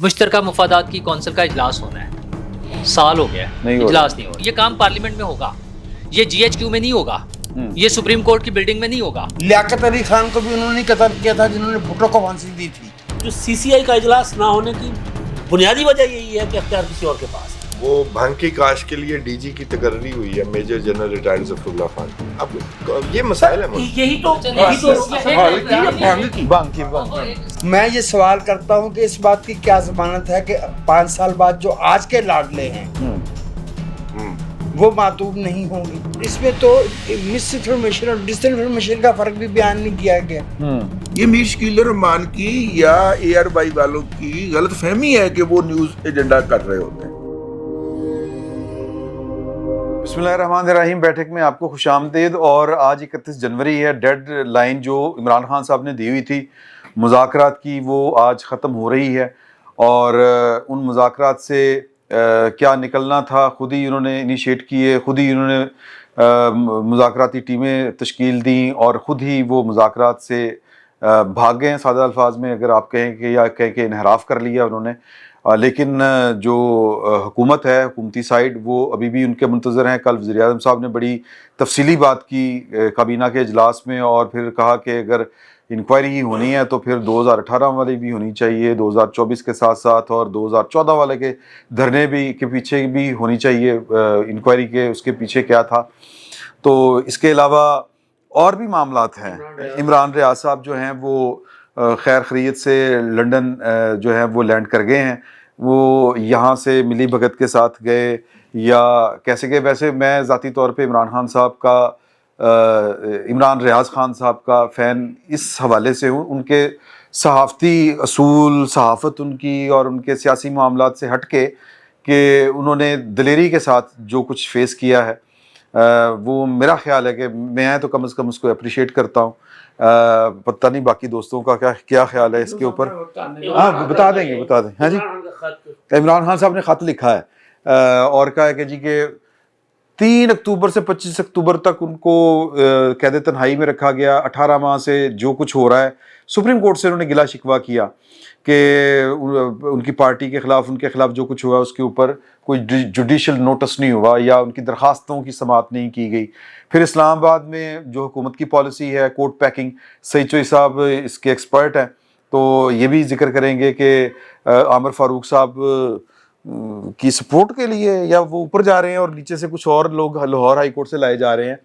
مشترکہ مفادات کی کونسل کا اجلاس ہونا ہے، سال ہو گیا ہے اجلاس نہیں ہو رہا۔ یہ کام پارلیمنٹ میں ہوگا، یہ جی ایچ کیو میں نہیں ہوگا، یہ سپریم کورٹ کی بلڈنگ میں نہیں ہوگا۔ لیاقت علی خان کو بھی انہوں نے قتل کیا تھا جنہوں نے بھٹو کو پھانسی دی تھی۔ جو سی سی آئی کا اجلاس نہ ہونے کی بنیادی وجہ یہی ہے کہ اختیار کسی اور کے پاس ہے۔ وہ بھنگ کی کاشت کے لیے ڈی جی کی تقرری ہوئی ہے، میجر جنرل ریٹائرڈ ظفر اللہ خان۔ اب یہ مسائل ہیں۔ یہی تو میں یہ سوال کرتا ہوں کہ اس بات کی کیا ضمانت ہے کہ 5 سال بعد جو آج کے لاڈلے ہیں وہ معطوب نہیں ہوں گے؟ اس میں تو مس انفارمیشن اور ڈس انفارمیشن کا فرق بھی بیان نہیں کیا گیا۔ یہ میر شکیل الرحمان کی یا اے آر وائی والوں کی غلط فہمی ہے کہ وہ نیوز ایجنڈا کر رہے ہوتے ہیں۔ بسم اللہ الرحمن الرحیم۔ بیٹھک میں آپ کو خوش آمدید۔ اور آج 31 جنوری ہے، ڈیڈ لائن جو عمران خان صاحب نے دی ہوئی تھی مذاکرات کی وہ آج ختم ہو رہی ہے، اور ان مذاکرات سے کیا نکلنا تھا خود ہی انہوں نے انیشیٹ کیے، خود ہی انہوں نے مذاکراتی ٹیمیں تشکیل دیں اور خود ہی وہ مذاکرات سے بھاگ گئے ہیں، سادہ الفاظ میں اگر آپ کہیں کہ، یا کہیں کہ انحراف کر لیا انہوں نے۔ لیکن جو حکومت ہے، حکومتی سائیڈ، وہ ابھی بھی ان کے منتظر ہیں۔ کل وزیر اعظم صاحب نے بڑی تفصیلی بات کی کابینہ کے اجلاس میں، اور پھر کہا کہ اگر انکوائری ہی ہونی ہے تو پھر 2018 والی بھی ہونی چاہیے، 2024 کے ساتھ ساتھ، اور 2014 والے کے دھرنے بھی کے پیچھے بھی ہونی چاہیے انکوائری کے، اس کے پیچھے کیا تھا۔ تو اس کے علاوہ اور بھی معاملات ہیں۔ عمران ریاض صاحب جو ہیں وہ خیر خیریت سے لنڈن جو ہے وہ لینڈ کر گئے ہیں۔ وہ یہاں سے ملی بھگت کے ساتھ گئے یا کیسے گئے؟ ویسے میں ذاتی طور پہ عمران خان صاحب کا، عمران ریاض خان صاحب کا فین اس حوالے سے ہوں، ان کے صحافتی اصول، صحافت ان کی اور ان کے سیاسی معاملات سے ہٹ کے، کہ انہوں نے دلیری کے ساتھ جو کچھ فیس کیا ہے، وہ میرا خیال ہے کہ میں تو کم از کم اس کو اپریشیٹ کرتا ہوں۔ پتہ نہیں باقی دوستوں کا کیا خیال ہے اس کے اوپر۔ ہاں بتا دیں گے، بتا دیں۔ ہاں جی، عمران خان صاحب نے خط لکھا ہے اور کہا ہے کہ جی کہ 3 اکتوبر سے 25 اکتوبر تک ان کو قید تنہائی میں رکھا گیا۔ 18 ماہ سے جو کچھ ہو رہا ہے، سپریم کورٹ سے انہوں نے گلا شکوہ کیا کہ ان کی پارٹی کے خلاف، ان کے خلاف جو کچھ ہوا اس کے اوپر کوئی جوڈیشل نوٹس نہیں ہوا یا ان کی درخواستوں کی سماعت نہیں کی گئی۔ پھر اسلام آباد میں جو حکومت کی پالیسی ہے کوٹ پیکنگ، سعید چوئی صاحب اس کے ایکسپرٹ ہیں، تو یہ بھی ذکر کریں گے کہ عامر فاروق صاحب کی سپورٹ کے لیے یا وہ اوپر جا رہے ہیں اور نیچے سے کچھ اور لوگ لاہور ہائی کورٹ سے لائے جا رہے ہیں۔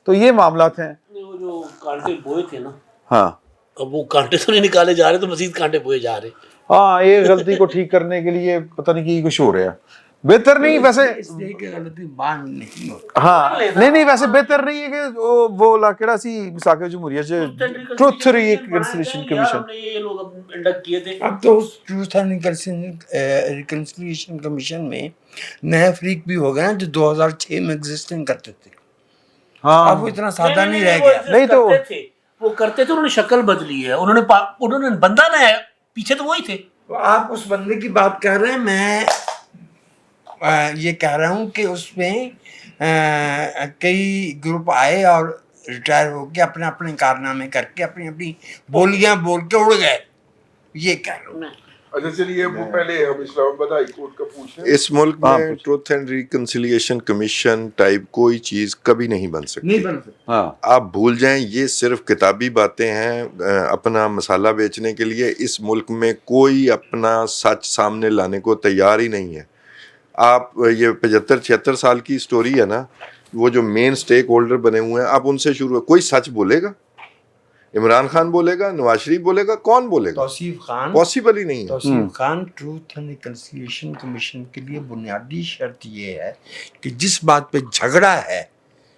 تو یہ معاملات ہیں۔ وہ جو کانٹے بوئے تھے نا، ہاں، اب وہ کانٹے تو نہیں نکالے جا رہے، تو مزید کانٹے بوئے جا رہے۔ ہاں، یہ غلطی کو ٹھیک کرنے کے لیے پتہ نہیں کہ کچھ ہو رہا ہے۔ بہتر نہیں ویسے، غلطی بان نہیں ہوتی۔ ہاں نہیں ویسے بہتر نہیں ہے کہ وہ لاکڑا سی مساق جمہوریہ سے ٹروتھ ریکنسیلیشن کمیشن، یہ لوگ انڈکٹ کیے تھے۔ اب تو اس ٹروتھ اینڈ ریکنسیلیشن کمیشن میں نئے فریق بھی ہو گئے ہیں جو 2006 میں ایگزسٹنگ کرتے تھے۔ ہاں اب وہ اتنا سادہ نہیں رہ گیا۔ نہیں تو وہ کرتے تھے، انہوں نے شکل بدلی ہے، انہوں نے بندہ نہ ہے، پیچھے تو وہی تھے۔ آپ اس بندے کی بات کر رہے ہیں، میں یہ کہہ رہا ہوں کہ اس میں کئی گروپ آئے اور ریٹائر ہو کے اپنے اپنے کارنامے کر کے اپنی اپنی بولیاں بول کے اڑ گئے، یہ کہہ رہا ہوں۔ اچھا چلیے، وہ پہلے ہم اسلام آباد ہائی کورٹ کا پوچھیں۔ اس ملک میں truth and reconciliation commission type کوئی چیز کبھی نہیں بن سکتی۔ ہاں، آپ بھول جائیں، یہ صرف کتابی باتیں ہیں اپنا مسالہ بیچنے کے لیے۔ اس ملک میں کوئی اپنا سچ سامنے لانے کو تیار ہی نہیں ہے۔ آپ یہ 75-76 سال کی سٹوری ہے نا، وہ جو مین سٹیک ہولڈر بنے ہوئے ہیں، آپ ان سے شروع ہے۔ کوئی سچ بولے گا؟ عمران خان بولے گا؟ نواز شریف بولے گا؟ کون بولے گا؟ توصیف خان، پاسبل ہی نہیں ہے۔ Tauseef Khan, truth and reconciliation commission کے لیے بنیادی شرط یہ ہے کہ جس بات پہ جھگڑا ہے،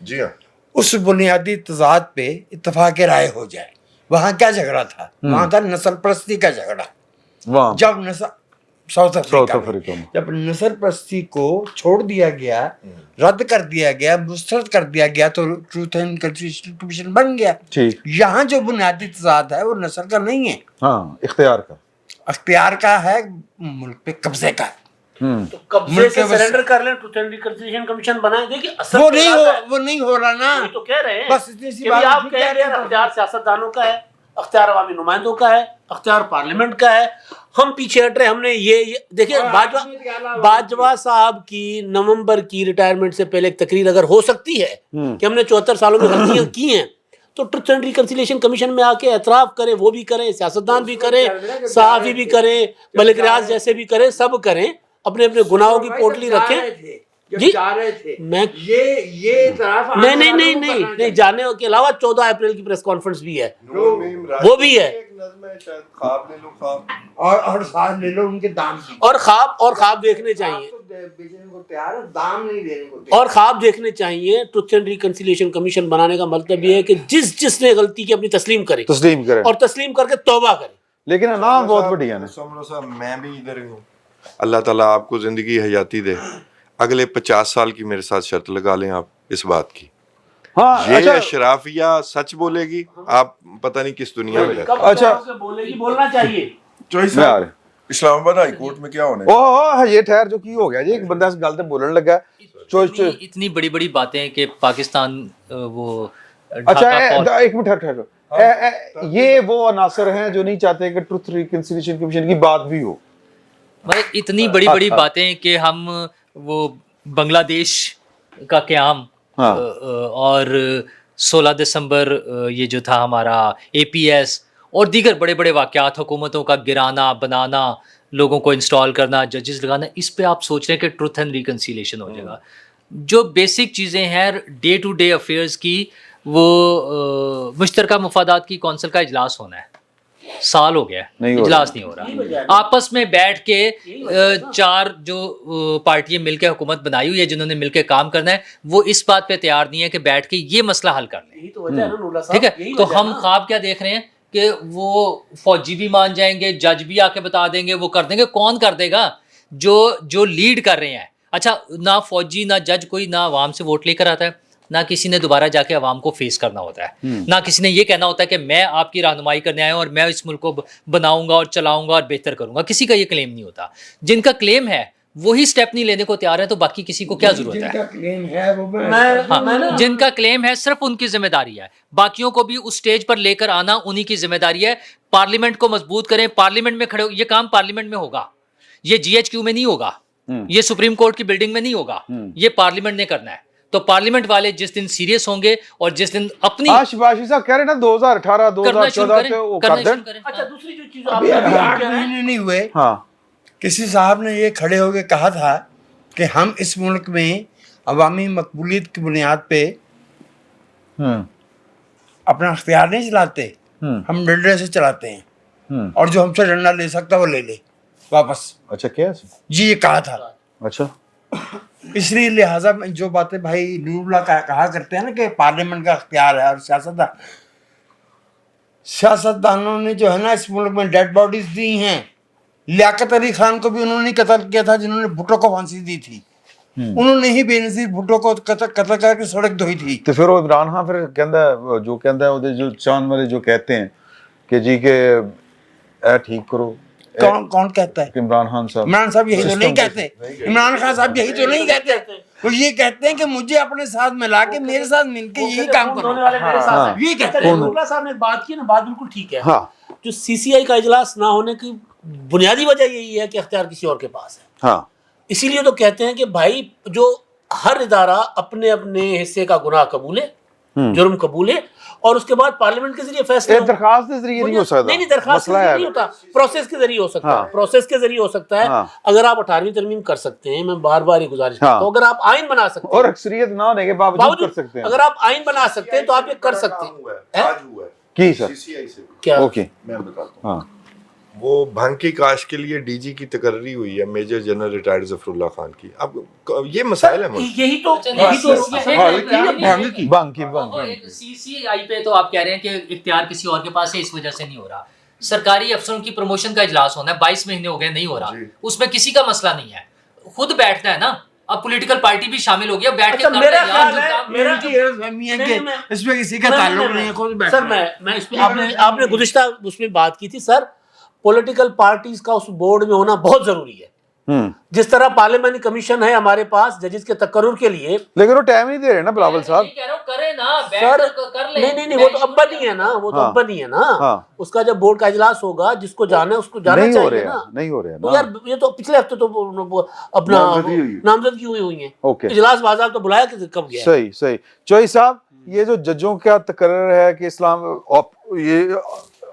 جی ہاں، اس بنیادی تضاد پہ اتفاق رائے ہو جائے۔ وہاں کیا جھگڑا تھا؟ وہاں تھا نسل پرستی کا جھگڑا۔ وہاں جب ساؤتھ افریقہ افریقہ میں جب نسل پرستی کو چھوڑ دیا گیا، رد کر دیا گیا، مسترد کر دیا گیا، تو ٹروتھ اینڈ ریکنسیلیشن کمیشن بن گیا۔ ٹھیک، یہاں جو بنیادی تضاد ہے وہ نسل کا نہیں ہے، ہاں، اختیار کا، اختیار کا ہے، ملک پہ قبضے کا ہے۔ تو قبضے سے سرنڈر کر لیں، ٹروتھ اینڈ ریکنسیلیشن کمیشن بنائیں۔ دیکھیے اصل وہ نہیں ہو رہا نا، تو کہہ رہے ہیں بس اتنی سی کہ بات آپ کہہ رہے ہیں اختیار سیاست دانوں کا ہے، اختیار عوامی نمائندوں کا ہے، اختیار پارلیمنٹ کا ہے. ہم پیچھے ہٹ رہے. ہم نے یہ دیکھیں باجوہ صاحب کی نومبر کی ریٹائرمنٹ سے پہلے ایک تقریر اگر ہو سکتی ہے کہ ہم نے 74 سالوں میں غلطیاں کی ہیں تو ٹروتھ اینڈ ریکنسیلیشن کمیشن میں آ کے اعتراف کریں. وہ بھی کریں، سیاستدان بھی کریں، صحافی بھی کریں، ملک ریاض جیسے بھی کریں، سب کریں، اپنے اپنے گناہوں کی پوٹلی رکھیں. جی میں نہیں جانے کے علاوہ 14 اپریل کی پریس کانفرنس بھی ہے، وہ بھی ہے، اور ساتھ لے لو ان کے دام بھی، اور خواب دیکھنے چاہیے، دام نہیں دینے کو، اور خواب دیکھنے چاہیے. ٹروتھ اینڈ ریکنسیلیشن کمیشن بنانے کا مطلب یہ ہے کہ جس نے غلطی کی اپنی تسلیم کرے اور تسلیم کر کے توبہ کرے. لیکن نام بہت بڑھیا ہے. میں بھی ادھر ہی ہوں. اللہ تعالیٰ آپ کو زندگی حیاتی دے. اگلے 50 سال کی میرے ساتھ شرط لگا لیں آپ اس بات کی. یہ اشرافیہ سچ بولے گی، آپ پتہ نہیں کس دنیا میں رہتے. اچھا بولنا چاہیے. اسلام آباد ہائی کورٹ میں کیا ہونے یہ ٹھہر جو کی ہو گیا جی، ایک بندہ اس گل تے بولن لگا. اتنی بڑی بڑی باتیں کہ پاکستان وہ اچھا ایک منٹ ٹھہر. یہ وہ عناصر ہیں جو نہیں چاہتے کہ ٹروتھ ریکنسیلیشن کمیشن کی بات بھی ہو. اتنی بڑی بڑی باتیں کہ ہم وہ بنگلہ دیش کا قیام اور 16 دسمبر یہ جو تھا ہمارا APS اور دیگر بڑے بڑے واقعات، حکومتوں کا گرانا بنانا، لوگوں کو انسٹال کرنا، ججز لگانا، اس پہ آپ سوچ رہے ہیں کہ ٹروتھ اینڈ ریکنسیلیشن ہو جائے گا. جو بیسک چیزیں ہیں ڈے ٹو ڈے افیئرز کی، وہ مشترکہ مفادات کی کونسل کا اجلاس ہونا ہے. سال ہو گیا اجلاس نہیں ہو رہا. آپس میں بیٹھ کے 4 جو پارٹیاں مل کے حکومت بنائی ہوئی ہے، جنہوں نے مل کے کام کرنا ہے، وہ اس بات پہ تیار نہیں ہے کہ بیٹھ کے یہ مسئلہ حل کر لیں. ٹھیک ہے، تو ہم خواب کیا دیکھ رہے ہیں کہ وہ فوجی بھی مان جائیں گے، جج بھی آ کے بتا دیں گے، وہ کر دیں گے. کون کر دے گا؟ جو لیڈ کر رہے ہیں. اچھا، نہ فوجی نہ جج کوئی نہ عوام سے ووٹ لے کر آتا ہے، نہ کسی نے دوبارہ جا کے عوام کو فیس کرنا ہوتا ہے، نہ کسی نے یہ کہنا ہوتا ہے کہ میں آپ کی رہنمائی کرنے آیا ہوں اور میں اس ملک کو بناؤں گا اور چلاؤں گا اور بہتر کروں گا. کسی کا یہ کلیم نہیں ہوتا. جن کا کلیم ہے وہی سٹیپ نہیں لینے کو تیار ہے، تو باقی کسی کو کیا ضرورت ہے؟ جن کا کلیم ہے صرف ان کی ذمہ داری ہے. باقیوں کو بھی اس سٹیج پر لے کر آنا انہی کی ذمہ داری ہے. پارلیمنٹ کو مضبوط کریں، پارلیمنٹ میں کھڑے ہو. یہ کام پارلیمنٹ میں ہوگا، یہ GHQ میں نہیں ہوگا، یہ سپریم کورٹ کی بلڈنگ میں نہیں ہوگا، یہ پارلیمنٹ نے کرنا ہے. تو پارلیمنٹ والے جس دن سیریس ہوں گے اور جس دن اپنی شباشی صاحب کہہ رہے ہیں نا 2018 2014 کر دیں. اچھا دوسری جو چیز ابھی 8 مہینے نہیں ہوئے، کسی صاحب نے یہ کھڑے ہو کے کہا تھا کہ ہم اس ملک میں عوامی مقبولیت کی بنیاد پہ اپنا اختیار نہیں چلاتے، ہم ڈنڈے سے چلاتے ہیں، اور جو ہم سے ڈنڈا لے سکتا وہ لے لے واپس. اچھا کیا جی یہ کہا تھا. اچھا اس لیے لہٰذا جو باتیں بھائی نور اللہ کہا کرتے ہیں نا کہ پارلیمنٹ کا اختیار ہے، اور سیاستدانوں نے جو ہے نا اس ملک میں ڈیڈ باڈیز دی ہیں. لیاقت علی خان کو بھی انہوں نے قتل کیا تھا، جنہوں نے بھٹو کو پھانسی دی تھی. انہوں نے ہی بے نظیر بھٹو کو قتل کر کے سڑک دھوئی تھی. تو پھر وہ عمران خان پھر کہندا ہے جو چاند والے جو کہتے ہیں کہ جی کہ اے ٹھیک کرو. کون کہتا ہے؟ عمران خان صاحب. عمران صاحب یہی تو نہیں کہتے. عمران خان صاحب یہی تو نہیں کہتے. وہ یہ کہتے ہیں کہ مجھے اپنے ساتھ ملا کے میرے ساتھ مل کے یہی کام کرو. یہ کہتے ہیں. نور اللہ صاحب نے بات کی نا، بات بالکل ٹھیک ہے. جو CCI کا اجلاس نہ ہونے کی بنیادی وجہ یہی ہے کہ اختیار کسی اور کے پاس ہے. اسی لیے تو کہتے ہیں کہ بھائی جو ہر ادارہ اپنے اپنے حصے کا گناہ قبولے، جرم قبولے، اور اس کے بعد پارلیمنٹ کے ذریعے فیصلہ. درخواست کے ذریعے نہیں ہو سکتا. نہیں درخواست کے ذریعے نہیں ہوتا، پروسیس کے ذریعے ہو سکتا ہے. پروسیس کے ذریعے ہو سکتا ہے. اگر آپ 18ویں ترمیم کر سکتے ہیں، میں بار بار یہ گزارش کرتا ہوں، اگر آپ آئین بنا سکتے ہیں اور اکثریت نہ ہونے کے باوجود کر سکتے ہیں، اگر آپ آئین بنا سکتے ہیں تو آپ یہ کر سکتے ہیں. کی سر کیا اوکے میں بتاتا ہوں. وہ بھنگ کی کاشت کے لیے DG کی تقرری ہوئی ہے میجر جنرل ریٹائرڈ ظفر اللہ خان کی. اب یہ مسائل ہیں. یہی تو CCI پہ تو آپ کہہ رہے ہیں کہ اختیار کسی اور کے پاس ہے، اس وجہ سے نہیں ہو رہا. سرکاری افسروں کی پروموشن کا اجلاس ہونا ہے، 22 مہینے ہو گئے نہیں ہو رہا. اس میں کسی کا مسئلہ نہیں ہے، خود بیٹھنا ہے نا. اب پولیٹیکل پارٹی بھی شامل ہو گیا، بیٹھ کے اس میں کسی کا تعلق نہیں ہے. سر میں اس پہ آپ نے گزشتہ اس میں بات کی تھی سر، پولیٹیکل پارٹیز کا اس بورڈ میں ہونا بہت ضروری ہے. जिस तरह पार्लियामेंट्री कमीशन है हमारे पास जजेस के तकर्रुर के लिए, लेकिन वो टाइम नहीं दे रहे ना बिलावल साहब। कह रहा हूँ करे ना, बैठ सर कर कर ले। नहीं वो तो अब बनी है ना, वो तो हाँ, अब बनी है ना। हाँ। उसका जब बोर्ड का इजलास होगा, जिसको जाना है उसको जाना नहीं हो चाहिए रहा ना। नहीं हो रहा तो ना। यार ये तो पिछले हफ्ते तो अपना नामजदगी हुई। नामजदगी हुई है। ओके। इजलास बाजार तो बुलाया कि कब गया? सही सही। चोई साहब, ये जो जजों का तकर्रर है कि ये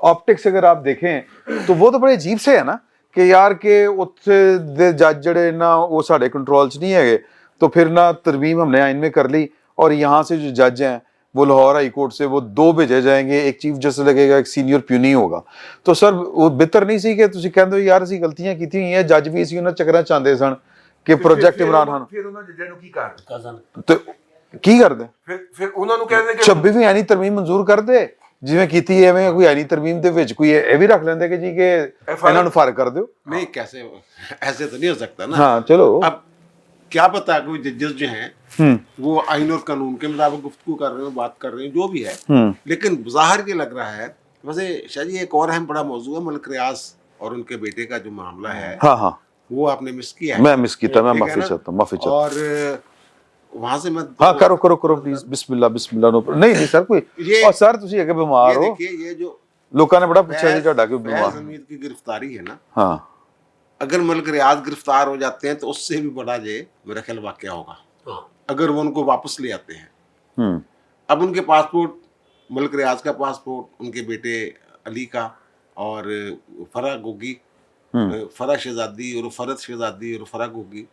ऑप्टिक्स अगर आप देखें तो वो तो बड़े अजीब से है ना कि यार के उत्थे दे जज जड़े ना वो साढ़े कंट्रोल च नहीं है, तो फिर ना तरमीम हमने आइन में कर ली और यहाँ से जो जज हैं वो लाहौर हाई कोर्ट से वो 2 भेजे जाएंगे, एक चीफ जस्टिस लगेगा, एक सीनियर प्यूनी होगा। तो सर वो बेहतर नहीं सी कि तुसी कहंदे हो यार ਅਸੀਂ ਗਲਤੀਆਂ ਕੀਤੀਆਂ ਹੋਈਆਂ, ਜੱਜ ਵੀ ਸੀ ਉਹਨਾਂ ਚੱਕਰਾਂ ਚਾਹੁੰਦੇ ਸਨ ਕਿ ਪ੍ਰੋਜੈਕਟ ਇਮਰਾਨ ਖਾਨ ਫਿਰ ਉਹਨਾਂ ਜੱਜਾਂ ਨੂੰ ਕੀ ਕਰਨ? ਤੇ ਕੀ ਕਰਦੇ? ਫਿਰ ਉਹਨਾਂ ਨੂੰ ਕਹਿੰਦੇ ਕਿ 26 ਵੀ ਐਨੀ ਤਰਮੀਮ ਮਨਜ਼ੂਰ ਕਰਦੇ ਜਿਵੇਂ ਕੀਤੀ ਐਵੇਂ ਕੋਈ ਐਨੀ ਤਰਮੀਮ ਦੇ ਵਿੱਚ ਕੋਈ ਇਹ ਵੀ ਰੱਖ ਲੈਂਦੇ ਕਿ ਜੀ ਕਿ ਇਹਨਾਂ ਨੂੰ ਫਰਕ ਕਰ ਦਿਓ। नहीं कैसे, ऐसे तो नहीं हो सकता ना। हाँ चलो। अब क्या पता कोई जजेस जो हैं वो आइन और कानून के मुताबिक गुफ्तगू कर रहे हो, बात कर रहे हैं, जो भी है, लेकिन ज़ाहिर ये लग रहा है। वैसे शाह जी एक और अहम बड़ा मौजू है मलिक रियाज और उनके बेटे का जो मामला है, हाँ हाँ वो आपने मिस किया है। मैं मिस किया, मैं ठीक है माफी ना? चाहता हूँ, माफी चाहता हूँ। और वहां से मैं हाँ करो करो करो प्लीज, बिस्मिल्लाह बिस्मिल्लाह। नो नहीं नहीं सर कोई ये- और सर ਤੁਸੀਂ ਅੱਗੇ ਬਿਮਾਰ ये ਹੋ, देखिए, ये जो ਲੋਕਾਂ ਨੇ ਬੜਾ ਪੁੱਛਿਆ ਜੀ फैज़ ਤੁਹਾਡਾ ਕਿਉਂ ਬਿਮਾਰ। हमीद की गिरफ्तारी है ना, हाँ अगर मलिक रियाज गिरफ्तार हो जाते हैं तो उससे भी बड़ा ये मेरा ख्याल वाकया होगा हाँ। अगर वो उनको वापस ले आते हैं। हम्म अब उनके पासपोर्ट, मलिक रियाज का पासपोर्ट, उनके बेटे अली का और फरा गोगी, फरा शहजादी और फरत शहजादी और फरा गोगी,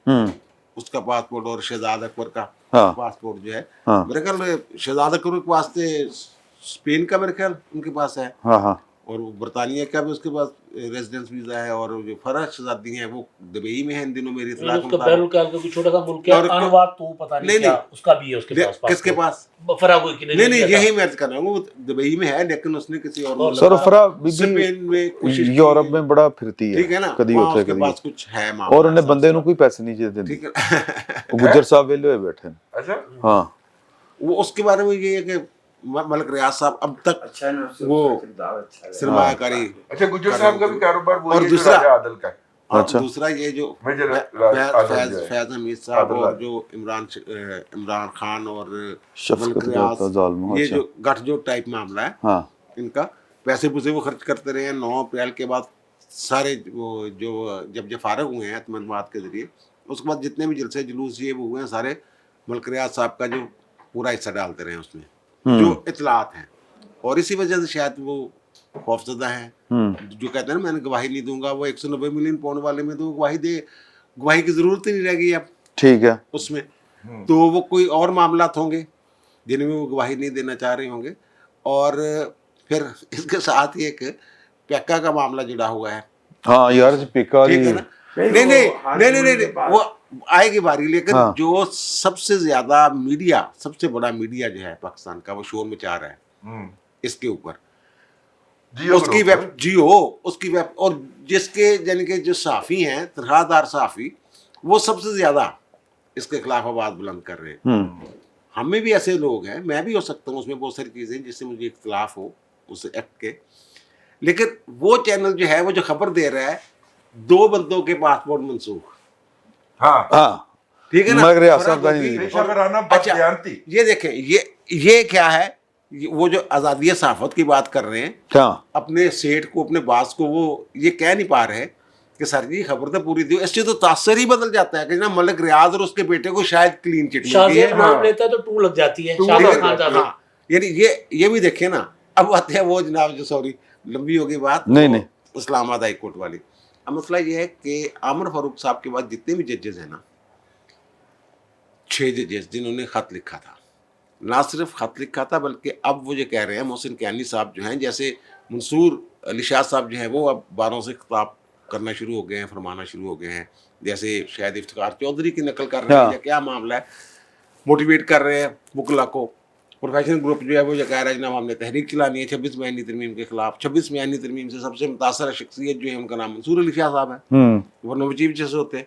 उसका पासपोर्ट, और शहजाद अकबर का हाँ। पासपोर्ट जो है, हाँ। मेरे ख्याल शहजाद अकबर के वास्ते स्पेन का मेरे ख्याल उनके पास है, हाँ हाँ और बरतानिया का भी उसके पास रेजिडेंस वीजा है, और जो फरा शहजादी है वो दुबई में है इन दिनों मेरी इत्तला के उसका मुताबिक। बैरुल का कोई छोटा सा मुल्क है, और उसको- अनुवाद तो पता नहीं नहीं, क्या नहीं। उसका भी है उसके पास। किसके पास? फरागोई की नहीं नहीं, यही मैं कर रहा हूँ, वो दुबई में है, लेकिन उसने किसी और मुल्क सर का- फरा स्पेन बीबी में कोशिश की यूरोप है। में बड़ा फिरती है, ठीक है ना, कदी वहाँ होता है उसके कदी पास होता कुछ है है। मामला और उन्हें ऐसा बंदे उसका। ਨੂੰ ਕੋਈ ਪੈਸੇ ਨਹੀਂ ਦੇ ਦਿੰਦੇ, ठीक है। ਉਹ ਗੁੱਜਰ ਸਾਹਿਬ ਵੇਲੇ ਹੋਏ ਬੈਠੇ ਨੇ। ਅੱਛਾ हाँ वो उसके बारे में ये है कि मलिक रियाज साहब अब तक अच्छा ना, वो अच्छा सरमायाकारी, अच्छा गुज्जर साहब का भी कारोबार वो और ये जो दूसरा- राजा आदिल का है। और अच्छा। दूसरा ये जो मेजर फैज हमीद साहब आदिल और राज। जो इमरान खान और शफकत मलिक का रियाज, जालिम, ये अच्छा। जो गठजोड़ टाइप मामला है हाँ इनका, पैसे पुसे वो खर्च करते रहे हैं। 9 अप्रैल के बाद सारे वो जो जब फारग हुए हैं अतमदमात के जरिए, उसके बाद जितने भी जलसे जुलूस ये वो हुए हैं सारे मलिक रियाज साहब का जो पूरा हिस्सा डालते रहे हैं उसमें, जो इतलात हैं, और इसी वजह से शायद वो खौफजदा हैं। जो कहते हैं ना मैंने गवाही नहीं दूंगा, वो 190 मिलियन पाउंड वाले में तो गवाही की जरूरत ही नहीं रह गई अब ठीक है। उसमें। तो वो कोई और मामलात होंगे जिनमें वो गवाही नहीं देना चाह रहे होंगे, और फिर इसके साथ ही एक पैका का मामला जुड़ा हुआ है। हाँ यार जी पिका ठीक जी है ना? नहीं, वो आएगी बारी, लेकिन हाँ। जो सबसे ज्यादा मीडिया, सबसे बड़ा मीडिया जो है पाकिस्तान का, वो शोर मचा रहा है इसके ऊपर। जियो उसकी ग्रुप वेब जियो, उसकी वेब, और जिसके यानी कि जो साफ़ी हैं, तनख्वाहदार साफ़ी, वो सबसे ज्यादा इसके खिलाफ आवाज बुलंद कर रहे हैं। हम में भी ऐसे लोग हैं, मैं भी हो सकता हूँ, उसमें बहुत सारी चीज़ें जिससे मुझे इख्तिलाफ हो उस एक्ट के, लेकिन वो चैनल जो है वो जो खबर दे रहा है 2 बंदों के पासपोर्ट मनसूख, हाँ हाँ ठीक है ना? मगर ये आसादानी नहीं। पेशा कराना अच्छा, बदबयानती। ये देखें, ये क्या है, वो जो आज़ादी सहाफ़त की बात कर रहे हैं, क्या अपने सेठ को, अपने बास को, वो ये कह नहीं पा रहे कि सर जी खबर तो पूरी दी। इससे तो तासर ही बदल जाता है कि ना मलिक रियाज और उसके बेटे को शायद क्लीन चिट मिलती शाहजेब है। नाम लेता है तो टू लग जाती है। टू शाहजेब लग खान जाती साहब। हाँ, यानी ये भी देखिए ना। अब आते हैं वो जनाब जो, सॉरी लंबी होगी बात, नहीं, वो नहीं। इस्लामाबाद हाई कोर्ट वाली। अब मसला ये है कि आमिर फारूक साहब के बाद जितने भी जजेस हैं ना, 6 जजेस जिन्होंने खत लिखा था, ना सिर्फ खत लिखा था बल्कि अब वो ये कह रहे हैं, मोहसिन कियानी साहब जो हैं, जैसे मंसूर अली शाह साहब जो हैं, वो अब बारों से खिताब करना शुरू हो गए हैं, फरमाना शुरू हो गए हैं, जैसे शायद इफ्तिखार चौधरी की नकल कर रहे हैं, हाँ। या क्या मामला है, मोटिवेट कर रहे हैं मुकला को। प्रोफेशनल ग्रुप जो है वो ये कह रहा है जनाब हमने तहरीक चलानी है 26 मयानी तरमीम के खिलाफ। 26 मयानी तरमीम से सबसे मुतासर शख्सियत जो है उनका नाम मंसूर अली शाह साहब है, वरना वो चीफ जस्टिस होते।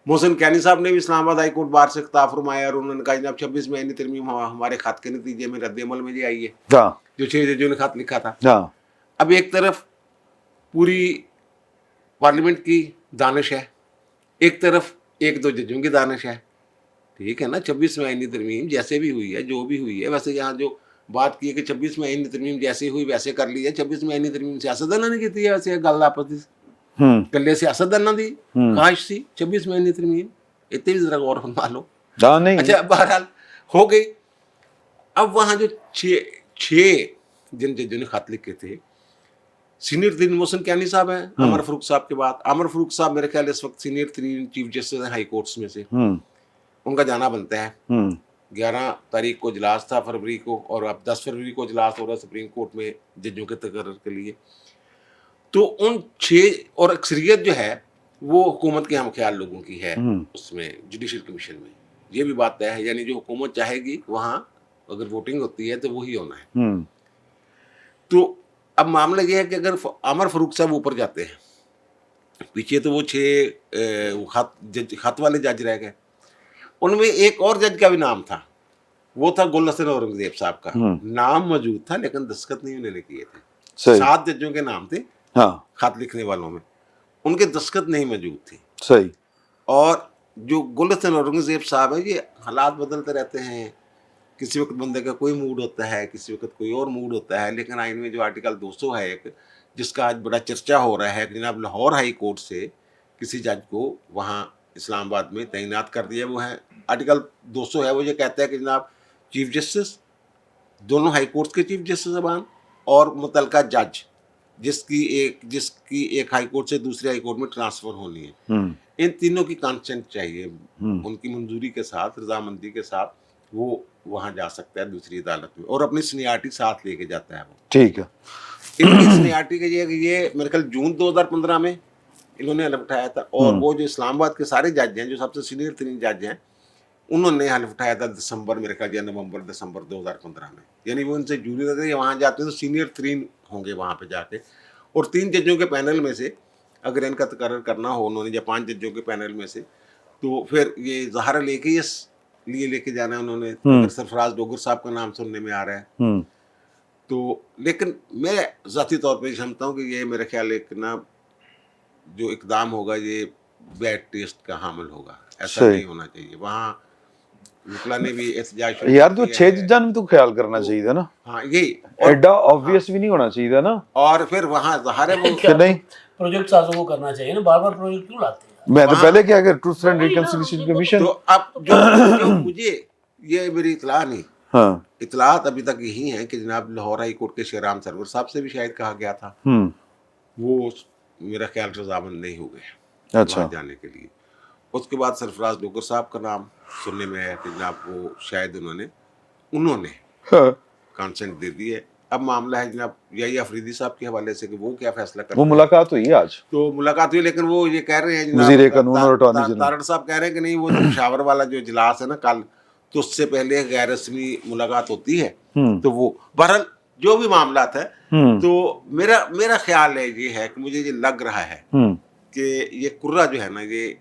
मोहसिन कियानी साहब ने भी इस्लामाबाद हाई कोर्ट बार से खिताब फरमाया और उन्होंने कहा जनाब 26 मयानी तरमीम हमारे खत के नतीजे में रद्द-ए-अमल में ये आई है, हाँ जो 6 जजों ने खत लिखा था। हाँ अब एक तरफ पूरी पार्लियामेंट की दानिश है, एक तरफ एक दो जजों की दानिश है, ठीक है ना, 26वीं आईनी तरमीम जैसे भी हुई है, जो भी हुई है, वैसे यहाँ जो बात की है कि 26वीं आईनी तरमीम जैसे हुई वैसे कर ली है, 26वीं आईनी तरमीम सियासतदानां ने की है, वैसे गल आपस कल्ले सियासतदानां दी ख्वाहिश सी 26वीं आईनी तरमीम, इतने भी जरा गौर फरमा लो। हाँ नहीं अच्छा बहरहाल हो गई। अब वहाँ जो छः जिन जजों ने खत लिखे थे, सीनियर तरीन मोहसिन कैनी साहब हैं अमर फरूक साहब के बाद। अमर फरूक साहब मेरे ख्याल इस वक्त सीनियर तरीन चीफ जस्टिस हैं हाई कोर्ट्स में से, उनका जाना बनता है। 11 तारीख को इजलास था फरवरी को, और अब 10 फरवरी को इजलास हो रहा है सुप्रीम कोर्ट में जजों के तकर्रर के लिए। तो उन 6 और अक्सरियत जो है वो हुकूमत के हम ख्याल लोगों की है उसमें जुडिशल कमीशन में, ये भी बात तय है, यानी जो हुकूमत चाहेगी वहाँ अगर वोटिंग होती है तो वही होना है। तो अब मामला ये है कि अगर अमर फरूक साहब ऊपर जाते हैं, पीछे तो वो 6 खत वाले जज रह गए, उनमें एक और जज का भी नाम था, वो था गुल हसन औरंगजेब साहब का नाम मौजूद था, लेकिन दस्तखत नहीं उन्होंने किए थे। 7 जजों के नाम थे खत लिखने वालों में, उनके दस्तखत नहीं मौजूद थे। सही। और जो गुल हसन औरंगजेब साहब है, ये हालात बदलते रहते हैं, किसी वक्त बंदे का कोई मूड होता है, किसी वक्त कोई और मूड होता है, लेकिन आइन में जो आर्टिकल 200 है एक, जिसका आज बड़ा चर्चा हो रहा है कि जनाब लाहौर हाई कोर्ट से किसी जज को वहाँ इस्लामाबाद में तैनात कर दिया, वो है आर्टिकल 200 है, वो ये कहता है कि जनाब चीफ जस्टिस, दोनों हाई कोर्ट के चीफ जस्टिस साहबान और मुतलका जज जिसकी एक हाई कोर्ट से दूसरे हाई कोर्ट में ट्रांसफर होनी है, इन तीनों की कंसेंट चाहिए, उनकी मंजूरी के साथ, रजामंदी के साथ वो वहाँ जा सकता है दूसरी अदालत में, और अपनी सीनियरिटी साथ लेके जाता है वो। ठीक है। इनकी सीनियरिटी के ये मेरे ख्याल जून 2015 में इन्होंने हलफ उठाया था, और वो जो इस्लामाबाद के सारे जज हैं, जो सबसे सीनियर तरीन जज हैं, उन्होंने हलफ उठाया था दिसंबर मेरे ख्याल या नवंबर दिसंबर 2015 में, यानी वो उनसे जूनियर थे, वहाँ जाते हैं तो सीनियर तरीन होंगे वहाँ पे जाके। और 3 जजों के पैनल में से अगर इनका तकर्रर करना हो उन्होंने, या 5 जजों के पैनल में से, तो फिर ये ज़हारा लेके लिए लेके जाना है उन्होंने। अगर सरफराज डोगर साहब का नाम सुनने में आ रहा है तो, लेकिन मैं ज़ाती तौर पे समझता हूँ कि ये मेरे ख्याल एक ना जो इकदाम होगा ये बैड टेस्ट का हामिल होगा, ऐसा नहीं होना चाहिए। वहाँ मुकला ने भी एहतजाज यार तो 6 जज्जां में तो ख्याल करना चाहिए था ना, हाँ यही एडा ऑब्वियस भी नहीं होना चाहिए था ना। और फिर वहाँ ज़ाहिर है कि नहीं प्रोजेक्ट साजों को करना चाहिए ना, बार बार प्रोजेक्ट क्यों लाते हैं? मैं तो पहले क्या कर ट्रूथ एंड रिकंसिलिएशन कमीशन। तो अब जो मुझे ये मेरी इतला नहीं, हाँ इतलात अभी तक यही है कि जनाब लाहौर हाई कोर्ट के शेराम सरवर साहब से भी शायद कहा गया था, वो मेरा ख्याल रजामंद नहीं हो गए अच्छा जाने के लिए। उसके बाद सरफराज डोगर साहब का नाम सुनने में आया कि जनाब वो शायद उन्होंने कंसेंट दे दी है। अब मामला है जनाब यही अफरीदी साहब के हवाले से कि वो क्या फैसला करते हैं। वो मुलाकात हुई आज, तो मुलाकात हुई, लेकिन वो ये कह रहे हैं वज़ीर कानून और अटॉर्नी जनरल तारड़ साहब कह रहे हैं कि नहीं, वो मुशावर वाला जो इजलास है ना कल, तो उससे पहले गैर रस्मी मुलाकात होती है। तो वो बहरहाल जो भी मामला है, तो मेरा ख्याल है ये है कि मुझे ये लग रहा है कि ये कुर्रा जो है ना, ये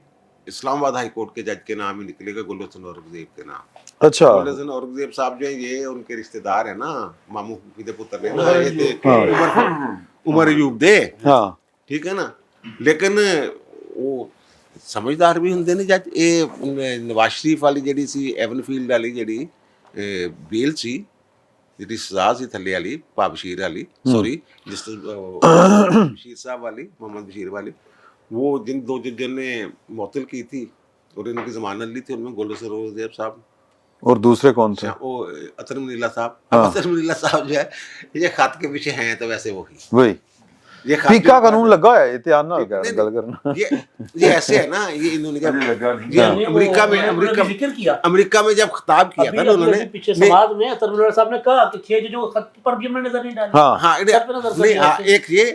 इस्लामाबाद हाई कोर्ट के जज के नाम ही निकलेगा, गुल हसन औरंगजेब के नाम। अच्छा, गुल हसन औरंगजेब साहब जो है ये उनके रिश्तेदार है ना, मामू के पुत्र है ना, ये थे उमर अयूब दे, हाँ ठीक है ना। लेकिन वो समझदार भी होंगे ने जज। ये नवाज शरीफ वाली जड़ी सी एवनफील्ड वाली जड़ी बेल सी जी सजा सी थले वाली बशीर वाली, सॉरी जस्टिस बशीर साहब वाली, मोहम्मद बशीर वाली, वो जिन 2 जजों ने मुअत्तल की थी और इनकी जमानत ली थी, उनमें गुल हसन औरंगजेब साहब और दूसरे कौन से, वो अतर मुनीला साहब। अतर मुनीला साहब जो है ये खत के पीछे हैं, तो वैसे वही ये फीका कानून लगा है, इत्तेहाद ना गल करना। ये ऐसे है ना, ये इन्होंने जब अमेरिका में जब खिताब किया था ना उन्होंने, पीछे समाज में अतर मुनीला साहब ने कहा कि 6 जजों के खत पर भी हमने नजर नहीं डाली। हाँ नहीं,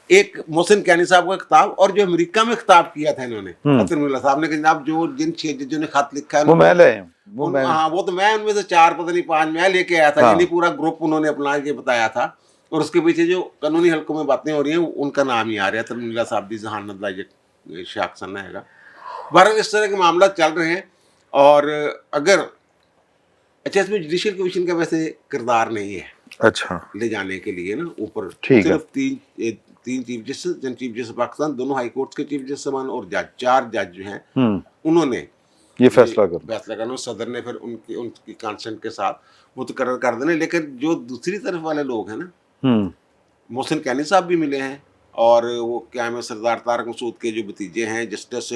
एक मोहसिन कैनी साहब का खिताब, और जो अमेरिका में खिताब किया था इन्होंने अतर मुनीला साहब ने कि जनाब जो जिन 6 जजों ने खत लिखा है वो मैं ले वो तो मैं उनमें से 4 पता नहीं 5 मैं लेके आया था, यानी पूरा ग्रुप उन्होंने अपना ये बताया था। और उसके पीछे जो कानूनी हलकों में बातें हो रही हैं उनका नाम ही आ रहा है, अतर मुनीला साहब दी जहानत लायक शख्स है। बहरहाल इस तरह के मामला चल रहे हैं। और अगर अच्छा, इसमें जुडिशल कमीशन का वैसे किरदार नहीं है अच्छा ले जाने के लिए ना ऊपर, ठीक सिर्फ 3 चीफ जस्टिस, जन चीफ जस्टिस पाकिस्तान, दोनों हाई कोर्ट के चीफ जस्टिस और जज, 4 जज जो हैं उन्होंने ये फैसला करना, सदर ने फिर उनकी कंसेंट के साथ मुतकर्रर कर देने। लेकिन जो दूसरी तरफ वाले लोग हैं ना, मोहसिन कैनी साहब भी मिले हैं, और वो क्या है सरदार तारक मसूद के जो भतीजे हैं जस्टिस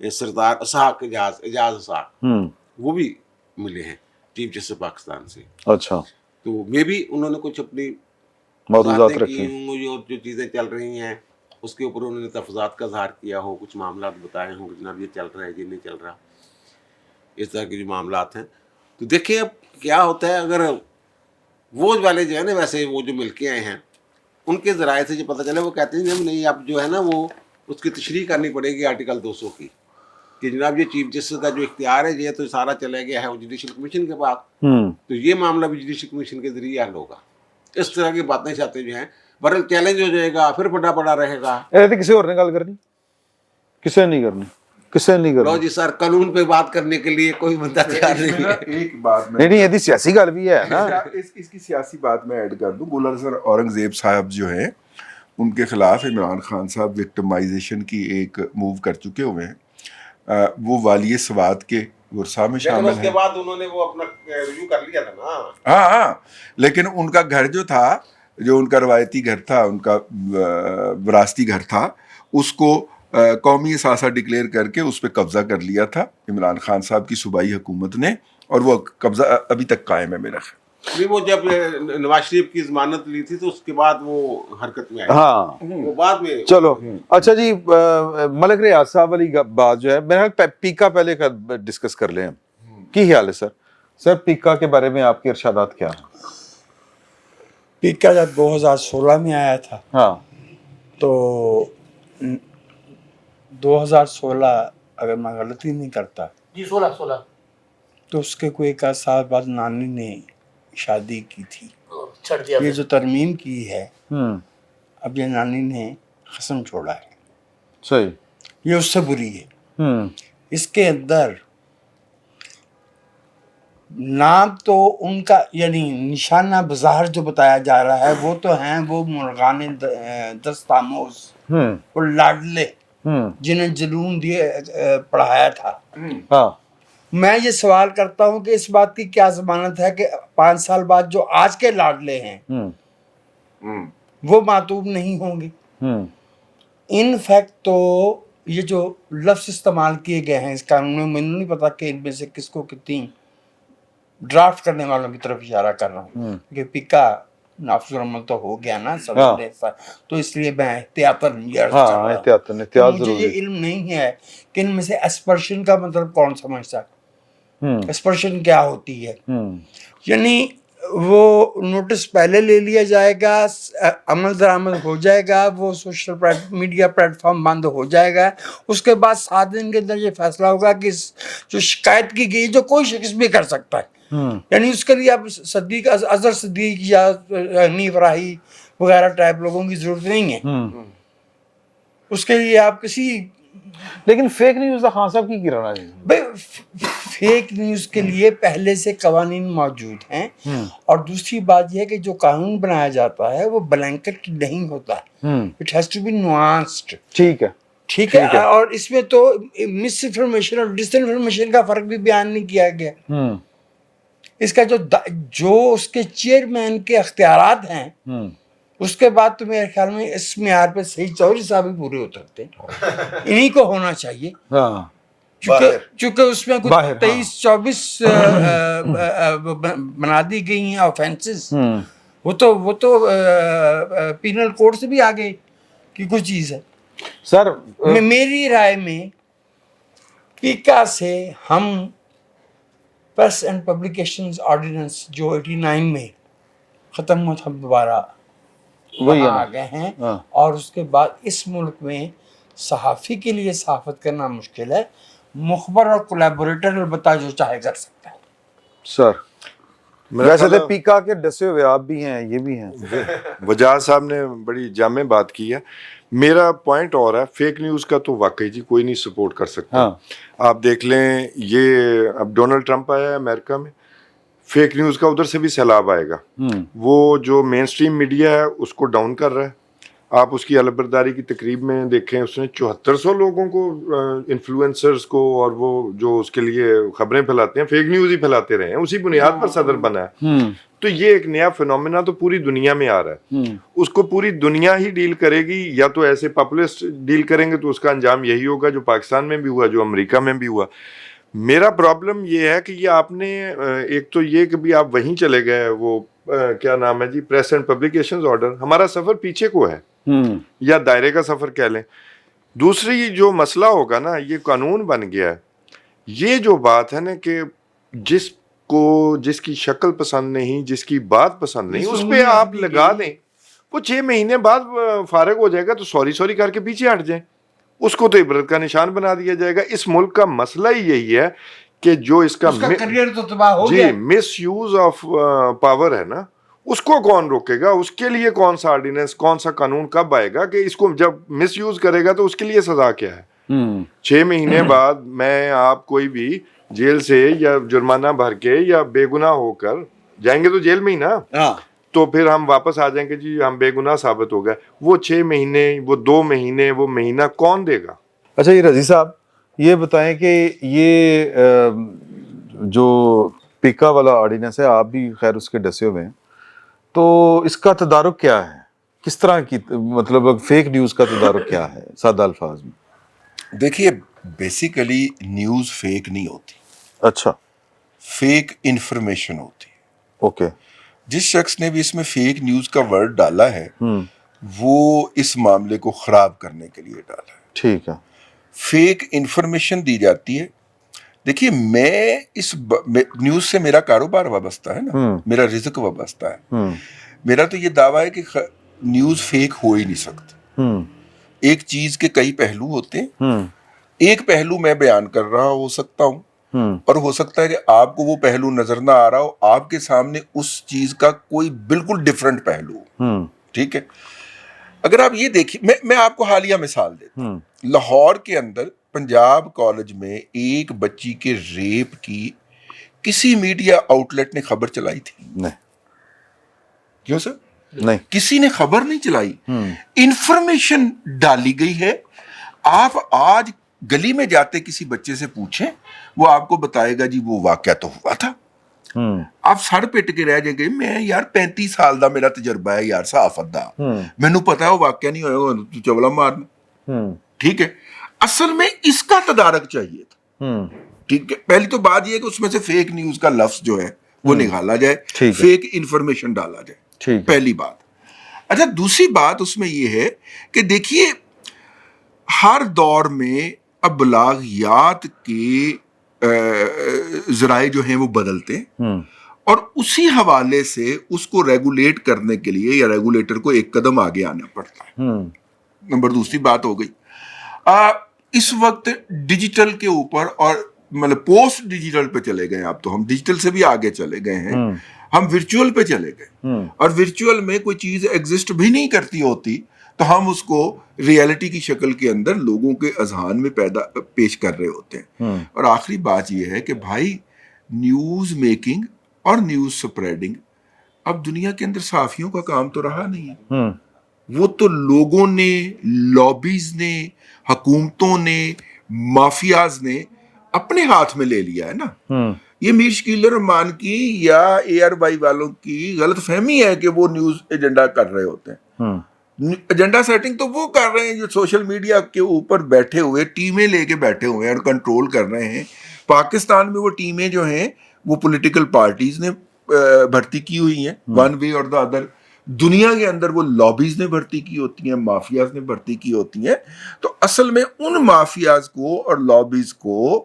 सरदार इसहाक एजाज इसहाक, वो भी मिले हैं चीफ जस्टिस पाकिस्तान से। अच्छा, तो मे भी उन्होंने कुछ अपनी मौजूदात बातें रखी की होंगी, और जो चीज़ें चल रही हैं उसके ऊपर उन्होंने तफजात का इजहार किया हो, कुछ मामला बताए हों कि जनाब ये चल रहा है, ये नहीं चल रहा, इस तरह के जो मामलात हैं। तो देखिए अब क्या होता है, अगर वो वाले जो है ना, वैसे वो जो मिल के आए हैं उनके ज़राए से जो पता चला, वो कहते हैं नहीं, अब जो है ना वो उसकी तशरीह करनी पड़ेगी आर्टिकल 200 की, कि जनाब ये चीफ जस्टिस का जो इख्तियार है ये तो सारा चला गया है जुडिशल कमीशन के पास, तो ये मामला भी जुडिशल कमीशन के जरिए हल होगा। इस तरह की बातें चाहते जो हैं, बरल चैलेंज हो जाएगा, फिर पड़ा रहेगा। ऐसे किसी और ने गल करनी, किसे नहीं करनी, किसे नहीं लो करनी। जी सर, कानून पे बात करने के लिए कोई बंदा तैयार नहीं है। एक बात नहीं, यदि सियासी गल भी है ना, इसकी सियासी बात मैं ऐड कर दूं। गुलाम सर औरंगजेब साहब जो हैं, उनके खिलाफ इमरान खान साहब विक्टिमाइजेशन की एक मूव कर चुके हुए हैं। वो वालिय सवात के गुरसा में शामिल उसके हैं। बाद उन्होंने वो अपना रिव्यू कर लिया था ना। हाँ, लेकिन उनका घर जो था, जो उनका रवायती घर था, उनका विरासती घर था, उसको कौमी असासा डिक्लेयर करके उस पर कब्जा कर लिया था इमरान खान साहब की सूबाई हुकूमत ने, और वो कब्जा अभी तक कायम है मेरा ख्याल। नहीं, वो जब नवाज शरीफ की जमानत ली थी तो उसके बाद वो हरकत में आए। हाँ, वो बाद में। चलो अच्छा जी, मलिक रियाज साहब वाली बात जो है, मेरा पीका पहले डिस्कस कर लें हम, की ख्याल है सर? सर पीका के बारे में आपके इरशादात क्या हैं? पीका जब 2016 में आया था, हाँ, तो 2016 अगर मैं गलती नहीं करता जी 16 तो उसके कोई 1 साल बाद नानी ने शादी की थी। छड़ दिया। ये जो तरमीम की है, अब ये नानी ने कसम छोड़ा है, सही, ये उससे बुरी है। इसके अंदर नाम तो उनका यानी निशाना बाजार जो बताया जा रहा है वो तो हैं वो मुर्गाने दस्तामोज, वो लाडले जिन्हें जुनून दिए पढ़ाया था। हाँ, मैं ये सवाल करता हूँ कि इस बात की क्या जमानत है कि 5 साल बाद जो आज के लाडले हैं वो मातूब नहीं होंगे। इन फैक्ट तो ये जो लफ्ज़ इस्तेमाल किए गए हैं इस कानून में, मैंने नहीं पता कि इनमें से किसको कितनी ड्राफ्ट करने वालों की तरफ इशारा कर रहा हूँ कि पिका नाफिजुल अमल तो हो गया ना सब, तो इसलिए मैं एहतियातन मुझे ये इल्म नहीं है कि इनमें से एस्पर्शन का मतलब कौन समझता है, एस्पर्शन क्या होती है। यानी वो नोटिस पहले ले लिया जाएगा, अमल दरामद हो जाएगा, वो सोशल मीडिया प्लेटफॉर्म बंद हो जाएगा, उसके बाद 7 दिन के अंदर ये फैसला होगा कि जो शिकायत की गई जो कोई शख्स भी कर सकता है, यानी उसके लिए अब सदीक अजहर सदीक या हनीफ राही वगैरह टाइप लोगों की जरूरत नहीं है। उसके लिए आप किसी, लेकिन फेक न्यूज़ का खान साहब की गिराना नहीं, फेक न्यूज़ के लिए पहले से कवानीन मौजूद हैं। और दूसरी बात यह है कि जो कानून बनाया जाता है वो ब्लैंकेट नहीं होता, it has to be nuanced. ठीक है, और इसमें तो मिस इन्फॉर्मेशन और डिस इन्फॉर्मेशन का फर्क भी बयान नहीं किया गया। इसका जो उसके चेयरमैन के अख्तियारात हैं, उसके बाद तो मेरे ख्याल में इस मेयार पे सही चौधरी साहब भी पूरे हो सकते हैं, इन्हीं को होना चाहिए। चूंकि उसमें कुछ 23-24 बना दी गई हैं ऑफेंसेस, वो तो पीनल कोड से भी आगे की कुछ चीज़ है। सर मेरी राय में पीका से हम प्रेस एंड पब्लिकेशंस ऑर्डिनेंस जो 89 में ख़त्म हुआ था दोबारा वहाँ आ गए हैं। और उसके बाद इस मुल्क में सहाफ़ी के लिए सहाफ़त करना मुश्किल है, मुखबर और कोलैबोरेटर अलबत्ता जो चाहे कर सकता है। सर वैसे तो पीका के डसे हुए आप भी हैं, ये भी हैं। वजाद साहब ने बड़ी जामे बात की है। मेरा पॉइंट और है, फेक न्यूज़ का तो वाकई जी कोई नहीं सपोर्ट कर सकता। आप देख लें, ये अब डोनाल्ड ट्रंप आया है अमेरिका में, फेक न्यूज़ का उधर से भी सैलाब आएगा। वो जो मेन स्ट्रीम मीडिया है उसको डाउन कर रहा है, آپ اس کی علمبرداری کی تقریب میں دیکھیں، اس نے 7400 لوگوں کو انفلوئنسرز کو اور وہ جو اس کے لیے خبریں پھیلاتے ہیں فیک نیوز ہی پھیلاتے رہے ہیں، اسی بنیاد پر صدر بنا ہے. تو یہ ایک نیا فینومینا تو پوری دنیا میں آ رہا ہے، اس کو پوری دنیا ہی ڈیل کرے گی، یا تو ایسے پاپولسٹ ڈیل کریں گے تو اس کا انجام یہی ہوگا جو پاکستان میں بھی ہوا، جو امریکہ میں بھی ہوا. میرا پرابلم یہ ہے کہ یہ آپ نے ایک تو یہ کہ بھی آپ وہیں چلے گئے، وہ کیا نام ہے جی، پریس اینڈ پبلیکیشنز آرڈر، ہمارا سفر پیچھے کو ہے یا دائرے کا سفر کہہ لیں. دوسری جو مسئلہ ہوگا نا، یہ قانون بن گیا ہے. یہ جو بات ہے نا کہ جس کی شکل پسند نہیں، جس کی بات پسند نہیں، اس پہ آپ لگا دیں، وہ 6 مہینے بعد فارغ ہو جائے گا تو سوری کر کے پیچھے ہٹ جائیں، اس کو تو عبرت کا نشان بنا دیا جائے گا. اس ملک کا مسئلہ ہی یہی ہے کہ جو اس کا کریئر تو تباہ ہو گیا. مس یوز آف پاور ہے نا، اس کو کون روکے گا؟ اس کے لیے کون سا آرڈیننس، کون سا قانون کب آئے گا کہ اس کو جب مس یوز کرے گا تو اس کے لیے سزا کیا ہے؟ 6 مہینے بعد میں آپ کوئی بھی جیل سے یا جرمانہ بھر کے یا بے گناہ ہو کر جائیں گے تو جیل میں ہی نا، تو پھر ہم واپس آ جائیں گے جی ہم بے گناہ ثابت ہو گئے. وہ 6 مہینے، وہ 2 مہینے، وہ مہینہ کون دے گا؟ اچھا یہ رضی صاحب یہ بتائیں کہ یہ جو پیکا والا آرڈیننس ہے، آپ بھی خیر اس کے ڈسے ہوئے ہیں، تو اس کا تدارک کیا ہے؟ کس طرح کی مطلب فیک نیوز کا تدارک کیا ہے سادہ الفاظ میں؟ دیکھیے بیسیکلی نیوز فیک نہیں ہوتی. اچھا. فیک انفارمیشن ہوتی ہے. اوکے. جس شخص نے بھی اس میں فیک نیوز کا ورڈ ڈالا ہے وہ اس معاملے کو خراب کرنے کے لیے ڈالا ہے. ٹھیک ہے. فیک انفارمیشن دی جاتی ہے. دیکھیے میں اس نیوز سے میرا کاروبار وابستہ ہے نا، میرا رزق وابستہ ہے. میرا تو یہ دعویٰ ہے کہ نیوز فیک ہو ہی نہیں سکتی. ایک چیز کے کئی پہلو ہوتے ہیں، ایک پہلو میں بیان کر رہا ہو سکتا ہوں اور ہو سکتا ہے کہ آپ کو وہ پہلو نظر نہ آ رہا ہو، آپ کے سامنے اس چیز کا کوئی بالکل ڈیفرنٹ پہلو ہو. ٹھیک ہے. اگر آپ یہ دیکھیں، میں آپ کو حالیہ مثال دیتا ہوں. لاہور کے اندر پنجاب کالج میں ایک بچی کے ریپ کی کسی میڈیا آؤٹ لیٹ نے خبر چلائی تھی؟ نہیں. کیوں سر؟ نہیں، کسی نے خبر نہیں چلائی. انفارمیشن ڈالی گئی ہے. آپ آج گلی میں جاتے کسی بچے سے پوچھیں، وہ آپ کو بتائے گا جی وہ واقعہ تو ہوا تھا. آپ سر پٹ کے رہ جائیں گے. میں یار 35 سال دا میرا تجربہ ہے یار صحافت دا، مینوں پتا ہے وہ واقعہ نہیں ہویا تو چولا مارنا. ٹھیک ہے. اصل میں اس کا تدارک چاہیے تھا. ٹھیک ہے. پہلی تو بات یہ ہے کہ اس میں سے فیک نیوز کا لفظ جو ہے وہ نکالا جائے، فیک انفارمیشن ڈالا جائے. پہلی بات. اچھا دوسری بات اس میں یہ ہے کہ دیکھیے ہر دور میں ابلاغیات کے ذرائع جو ہیں وہ بدلتے ہیں، اور اسی حوالے سے اس کو ریگولیٹ کرنے کے لیے یا ریگولیٹر کو ایک قدم آگے آنا پڑتا ہے. نمبر دوسری بات ہو گئی اس وقت ڈیجیٹل کے اوپر، اور مطلب پوسٹ ڈیجیٹل پہ چلے گئے. اب تو ہم ڈیجیٹل سے بھی آگے چلے گئے ہیں، ہم ورچوئل پہ چلے گئے. اور ورچوئل میں کوئی چیز ایگزسٹ بھی نہیں کرتی ہوتی تو ہم اس کو ریئلٹی کی شکل کے اندر لوگوں کے اذہان میں پیش کر رہے ہوتے ہیں. اور آخری بات یہ ہے کہ بھائی نیوز میکنگ اور نیوز سپریڈنگ اب دنیا کے اندر صحافیوں کا کام تو رہا نہیں ہے. وہ تو لوگوں نے، لابیز نے، حکومتوں نے، مافیاز نے اپنے ہاتھ میں لے لیا ہے نا. یہ میر شکیل الرحمان کی یا اے آر وائی والوں کی غلط فہمی ہے کہ وہ نیوز ایجنڈا کر رہے ہوتے ہیں. ایجنڈا سیٹنگ تو وہ کر رہے ہیں جو سوشل میڈیا کے اوپر بیٹھے ہوئے ٹیمیں لے کے بیٹھے ہوئے ہیں اور کنٹرول کر رہے ہیں. پاکستان میں وہ ٹیمیں جو ہیں وہ پولیٹیکل پارٹیز نے بھرتی کی ہوئی ہیں ون وے اور دا ادر. دنیا کے اندر وہ لابیز نے بھرتی کی ہوتی ہیں، مافیاز نے بھرتی کی ہوتی ہیں. تو اصل میں ان مافیاز کو اور لابیز کو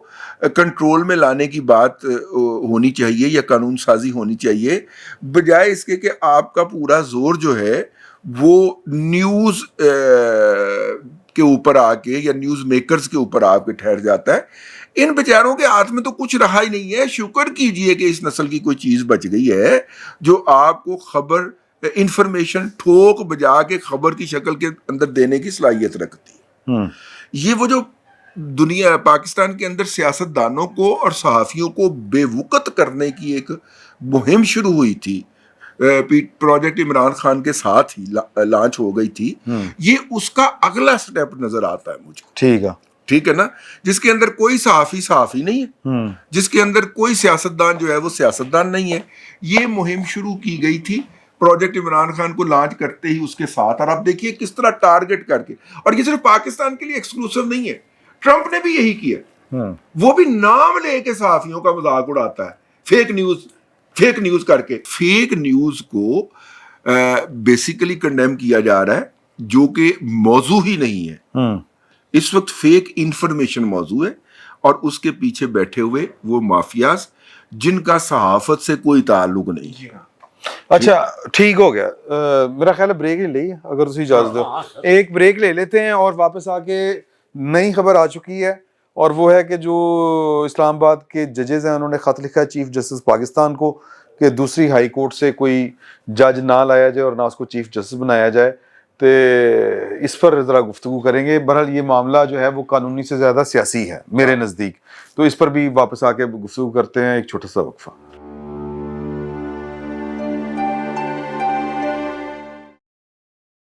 کنٹرول میں لانے کی بات ہونی چاہیے یا قانون سازی ہونی چاہیے، بجائے اس کے کہ آپ کا پورا زور جو ہے وہ نیوز کے اوپر آ کے یا نیوز میکرز کے اوپر آ کے ٹھہر جاتا ہے. ان بیچاروں کے ہاتھ میں تو کچھ رہا ہی نہیں ہے. شکر کیجئے کہ اس نسل کی کوئی چیز بچ گئی ہے جو آپ کو خبر، انفارمیشن ٹھوک بجا کے خبر کی شکل کے اندر دینے کی صلاحیت رکھتی ہے. یہ وہ جو دنیا پاکستان کے اندر سیاست دانوں کو اور صحافیوں کو بے وقت کرنے کی ایک مہم شروع ہوئی تھی प्रोजेक्ट इमरान खान के साथ ही लॉन्च हो गई थी, ये उसका अगला स्टेप नजर आता है मुझे। ठीक है ना, जिसके अंदर कोई सहाफी नहीं है, जिसके अंदर कोई सियासतदान जो है वो सियासतदान नहीं है। ये मुहिम शुरू की गई थी प्रोजेक्ट इमरान खान को लॉन्च करते ही उसके साथ, और आप देखिए किस तरह टारगेट करके, और ये सिर्फ पाकिस्तान के लिए एक्सक्लूसिव नहीं है, ट्रंप ने भी यही किया। वो भी नाम लेके सहाफियों का मजाक उड़ाता है, फेक न्यूज करके। फेक न्यूज को बेसिकली कंडेम किया जा रहा है, जो कि मौजू ही नहीं है। इस वक्त फेक इंफॉर्मेशन मौजू है, और उसके पीछे बैठे हुए वो माफियाज जिनका सहाफत से कोई ताल्लुक नहीं। अच्छा ठीक हो गया, मेरा ख्याल है ब्रेक ही ले, अगर तुम इजाजत दो एक ब्रेक ले लेते हैं, और वापस आके नई खबर आ चुकी है, और वो है कि जो इस्लामाबाद के जजेस हैं उन्होंने ख़त लिखा है चीफ जस्टिस पाकिस्तान को कि दूसरी हाई कोर्ट से कोई जज ना लाया जाए और ना उसको चीफ जस्टिस बनाया जाए। तो इस पर ज़रा गुफ्तगू करेंगे। बहरहाल ये मामला जो है वो कानूनी से ज़्यादा सियासी है मेरे नज़दीक, तो इस पर भी वापस आके गुफ्तगू करते हैं। एक छोटा सा वक्फा।